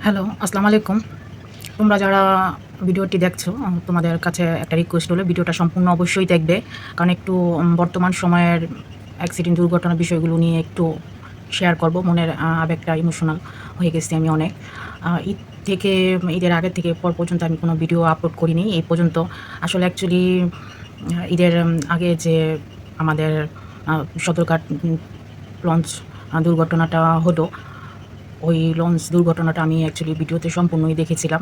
Hello, আসসালামু আলাইকুম। তোমরা যারা ভিডিওটি দেখছো, তোমাদের কাছে একটা রিকোয়েস্ট হলো ভিডিওটা সম্পূর্ণ অবশ্যই দেখবে। কারণ একটু বর্তমান সময়ের অ্যাক্সিডেন্ট দুর্ঘটনার বিষয়গুলো নিয়ে একটু শেয়ার করব। মনের আবেগটা ইমোশনাল হয়ে গেছি আমি অনেক। ঈদ থেকে ঈদের আগের থেকে পর পর্যন্ত আমি কোনো ভিডিও আপলোড করিনি এই পর্যন্ত। আসলে অ্যাকচুয়ালি ঈদের আগে যে আমাদের সদরঘাট লঞ্চ দুর্ঘটনাটা হলো, ওই লঞ্চ দুর্ঘটনাটা আমি অ্যাকচুয়ালি ভিডিওতে সম্পূর্ণই দেখেছিলাম।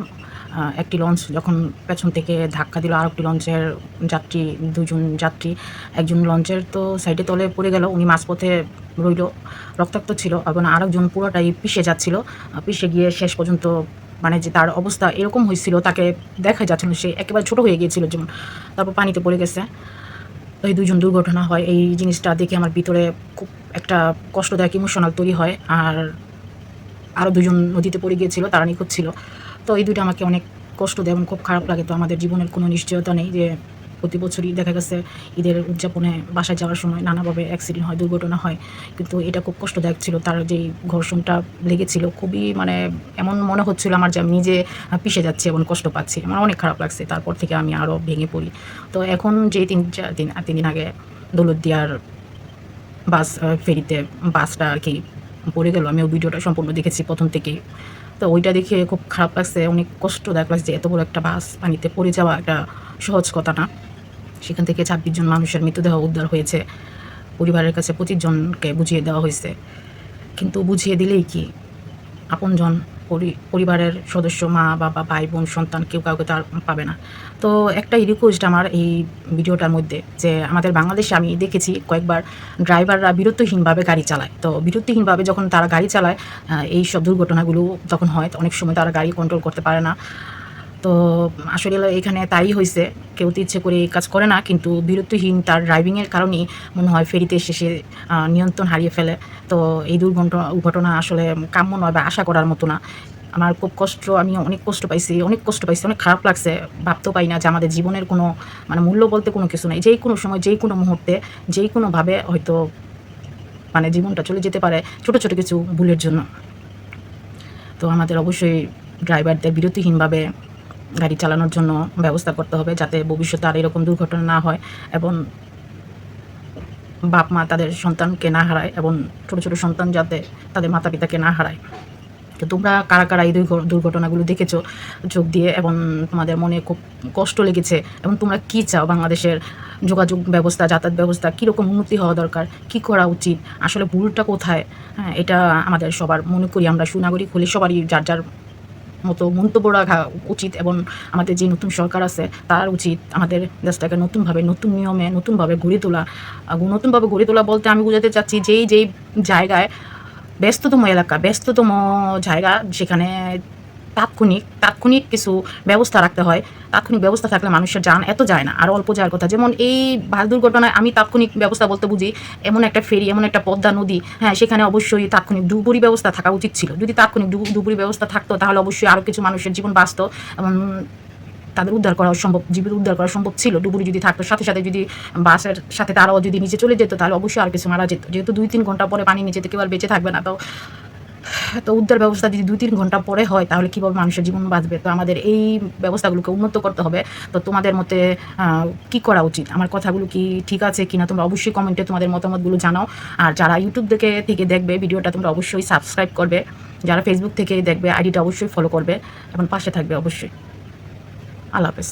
একটি লঞ্চ যখন পেছন থেকে ধাক্কা দিল আরেকটি লঞ্চের যাত্রী, ২ জন যাত্রী, একজন লঞ্চের তো সাইডে তলে পড়ে গেল, উনি মাঝপথে রইল, রক্তাক্ত ছিল এবং আরেকজন পুরোটাই পিষে যাচ্ছিল। পিষে গিয়ে শেষ পর্যন্ত মানে যে তার অবস্থা এরকম হয়েছিল, তাকে দেখা যাচ্ছিল সে একেবারে ছোট হয়ে গিয়েছিল যেমন, তারপর পানিতে পড়ে গেছে। তো এই ২ জন দুর্ঘটনা হয়, এই জিনিসটা দেখে আমার ভিতরে খুব একটা কষ্টদায়ক ইমোশনাল তৈরি হয়। আর আরও ২ জন নদীতে পড়ে গিয়েছিল, তারা নিখোঁজ ছিল। তো এই ২টা আমাকে অনেক কষ্ট দেয় এবং খুব খারাপ লাগে। তো আমাদের জীবনের কোনো নিশ্চয়তা নেই যে প্রতি বছরই দেখা গেছে ঈদের উদযাপনে বাসায় যাওয়ার সময় নানাভাবে অ্যাক্সিডেন্ট হয়, দুর্ঘটনা হয়। কিন্তু এটা খুব কষ্টদায়ক ছিল। তার যেই ঘর্ষণটা লেগেছিল খুবই মানে এমন মনে হচ্ছিল আমার যে আমি নিজে পিষে যাচ্ছি এবং কষ্ট পাচ্ছি। আমার অনেক খারাপ লাগছে। তারপর থেকে আমি আরও ভেঙে পড়ি। তো এখন যে ৩ দিন আগে দৌলতদিয়ার বাস ফেরিতে বাসটা আরকি পড়ে গেল। আমি ওই ভিডিওটা সম্পূর্ণ দেখেছি ১ম থেকেই। তো ওইটা দেখে খুব খারাপ লাগছে, অনেক কষ্টদায়ক লাগছে যে এত বড় একটা বাস পানিতে পড়ে যাওয়া একটা সহজ কথা না। সেখান থেকে ২৬ জন মানুষের মৃতদেহ উদ্ধার হয়েছে। পরিবারের কাছে ২৫ জনকে বুঝিয়ে দেওয়া হয়েছে। কিন্তু বুঝিয়ে দিলেই কি আপনজন পরিবারের সদস্য মা, বাবা, ভাই, বোন, সন্তান কেউ কাউকে তো আর পাবে না। তো একটাই রিকোয়েস্ট আমার এই ভিডিওটার মধ্যে যে আমাদের বাংলাদেশে আমি দেখেছি কয়েকবার ড্রাইভাররা বিরতিহীনভাবে গাড়ি চালায়। তো বিরতিহীনভাবে যখন তারা গাড়ি চালায় এইসব দুর্ঘটনাগুলো যখন হয়, অনেক সময় তারা গাড়ি কন্ট্রোল করতে পারে না। তো আসলে এখানে তাই হইছে। কেউ তো ইচ্ছে করে এই কাজ করে না। কিন্তু বিরতিহীন তার ড্রাইভিংয়ের কারণেই মনে হয় ফেরিতে এসে সে নিয়ন্ত্রণ হারিয়ে ফেলে। তো এই ঘটনা আসলে কাম্য নয় বা আশা করার মতো না। আমার খুব কষ্ট, আমি অনেক কষ্ট পাইছি, অনেক খারাপ লাগছে। ভাবতেও পারি না যে আমাদের জীবনের কোনো মানে মূল্য বলতে কোনো কিছু নাই। যেই কোনো সময়, যেই কোনো মুহূর্তে, যেই কোনোভাবে হয়তো মানে জীবনটা চলে যেতে পারে ছোট, ছোট কিছু ভুলের জন্য। তো আমাদের অবশ্যই ড্রাইভারদের বিরতিহীনভাবে গাড়ি চালানোর জন্য ব্যবস্থা করতে হবে যাতে ভবিষ্যতে আর এরকম দুর্ঘটনা না হয় এবং বাপ-মা তাদের সন্তানকে না হারায় এবং ছোট, ছোট সন্তান যাতে তাদের মাতা-পিতাকে না হারায়। তো তোমরা কারা, কারা এই দুর্ঘটনাগুলো দেখেছো চোখ দিয়ে এবং তোমাদের মনে খুব কষ্ট লেগেছে এবং তোমরা কী চাও বাংলাদেশের যোগাযোগ ব্যবস্থা, যাতায়াত ব্যবস্থা কীরকম উন্নতি হওয়া দরকার, কী করা উচিত, আসলে ভুলটা কোথায়? হ্যাঁ, এটা আমাদের সবার মনে করি আমরা সুনাগরিক হলে সবারই যার, যার মতো মন্তব্য রাখা উচিত এবং আমাদের যে নতুন সরকার আছে তার উচিত আমাদের দেশটাকে নতুনভাবে, নতুন নিয়মে, নতুনভাবে গড়ে তোলা। নতুনভাবে গড়ে তোলা বলতে আমি বোঝাতে চাচ্ছি যেই জায়গায় ব্যস্ততম এলাকা, ব্যস্ততম জায়গা যেখানে তাৎক্ষণিক কিছু ব্যবস্থা রাখতে হয়। তাৎক্ষণিক ব্যবস্থা থাকলে মানুষের জান এত যায় না। আরও অল্প যাওয়ার কথা। যেমন এই বাস দুর্ঘটনায় আমি তাৎক্ষণিক ব্যবস্থা বলতে বুঝি এমন একটা ফেরি, এমন একটা পদ্মা নদী, হ্যাঁ, সেখানে অবশ্যই তাৎক্ষণিক ডুবুরি ব্যবস্থা থাকা উচিত ছিল। যদি তাৎক্ষণিক ডুবুরি ব্যবস্থা থাকতো তাহলে অবশ্যই আরও কিছু মানুষের জীবন বাঁচত এবং তাদের জীবিত উদ্ধার করা সম্ভব ছিল। ডুবুরি যদি থাকতো, সাথে, সাথে যদি বাসের সাথে তারাও যদি নিচে চলে যেত তাহলে অবশ্যই আর কিছু মারা যেত। যেহেতু ২-৩ ঘন্টা পরে পানির নিচে তো কেউ আর বেঁচে থাকবে না। তো উদ্ধার ব্যবস্থা যদি ২-৩ ঘন্টা পরে হয় তাহলে কীভাবে মানুষের জীবন বাঁচবে? তো আমাদের এই ব্যবস্থাগুলোকে উন্নত করতে হবে। তো তোমাদের মতে কী করা উচিত? আমার কথাগুলো কি ঠিক আছে কিনা তোমরা অবশ্যই কমেন্টে তোমাদের মতামতগুলো জানাও। আর যারা ইউটিউব থেকে দেখবে ভিডিওটা তোমরা অবশ্যই সাবস্ক্রাইব করবে। যারা ফেসবুক থেকে দেখবে আইডিটা অবশ্যই ফলো করবে এবং পাশে থাকবে অবশ্যই। আল্লাহ হাফেজ।